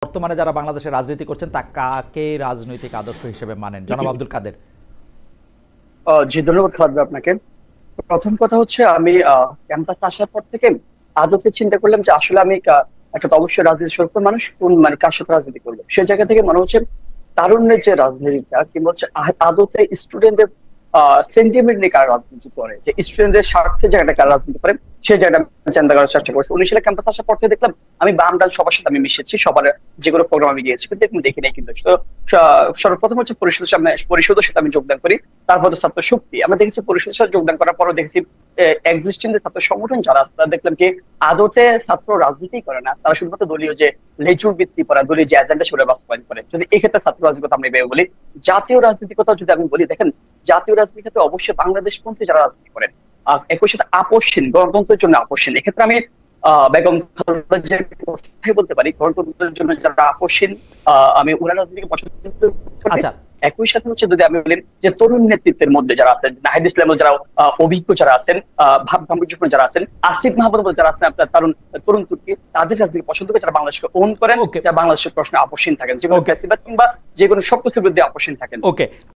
বর্তমানে যারা বাংলাদেশে রাজনীতি করছেন তা কাকে রাজনৈতিক আদর্শ হিসেবে মানেন, জনাব আব্দুল কাদের? জি, ধন্যবাদ খালাদ ভাই আপনাকে। প্রথম কথা হচ্ছে আমি ক্যাম্পাসে আসার পর থেকে আদতে চিন্তা করলাম যে আসলে আমি একটা তো অবশ্যই রাজনীতি সত্য মানুষ, কোন মানে কার সাথে রাজনীতি করবো সেই জায়গা থেকে মনে হচ্ছে তারুণ্যের যে রাজনীতিটা কিংবা হচ্ছে আদতে স্টুডেন্টদের সেন্টিমেন্ট নিয়ে কারা রাজনীতি করে, যে স্টুডেন্টদের স্বার্থে জায়গাটা কারা রাজনীতি করে সেই জায়গাটা আমি চিন্তা করার চেষ্টা করছি। 19 সালে ক্যাম্পাস আসার পর থেকে দেখলাম আমি বাম ডান সবার সাথে আমি মিশেছি, সবার যেগুলো প্রোগ্রাম আমি গিয়েছি কিন্তু এখন দেখি নাই। কিন্তু তো সর্বপ্রথম হচ্ছে পরিষদের সামনে পরিষদের সাথে আমি যোগদান করি। তারপর তো ছাত্র শক্তি আমরা দেখেছি, পরিষদের সাথে যোগদান করার পরও দেখেছি এক্সিস্টিং যে ছাত্র সংগঠন যারা আছে তারা দেখলাম কি আদতে ছাত্র রাজনীতি করে না, তারা শুধুমাত্র দলীয় যে লেজুর ভিত্তি করা দলীয় যে এজেন্ডা সেগুলো বাস্তবায়ন করে। যদি এক্ষেত্রে ছাত্র রাজনীতি কথা আমি ভেবে বলি, জাতীয় রাজনীতির কথা যদি আমি বলি, দেখেন জাতীয় রাজনীতির ক্ষেত্রে অবশ্যই বাংলাদেশ পন্থী যারা রাজনীতি করেন একই সাথে আপসহীন, গণতন্ত্রের জন্য আপসহীন, এক্ষেত্রে আমি বেগম খালেদা কথাই বলতে পারি, গণতন্ত্রের জন্য যারা আপসহীন আমি ওরা রাজনীতিকে পছন্দ করি। আচ্ছা, একই সাথে হচ্ছে যদি আমি বলি যে তরুণ নেতৃত্বের মধ্যে যারা আছেন, নাহিদ ইসলাম যারা অভিজ্ঞ যারা আছেন, ভাব গাম্ভীর্যপূর্ণ যারা আছেন, আসিফ মাহমুদ যারা আছেন আপনার তরুণ তরুণ তুর্কি, তাদের রাজনীতি পছন্দ করে যারা বাংলাদেশকে ওন করেন, ওকে যারা বাংলাদেশের প্রশ্নে আপসীন থাকেন, যেগুলো ফ্যাসিবাদ কিংবা যে কোনো সবকিছুর বিরুদ্ধে আপসীন থাকেন। ওকে,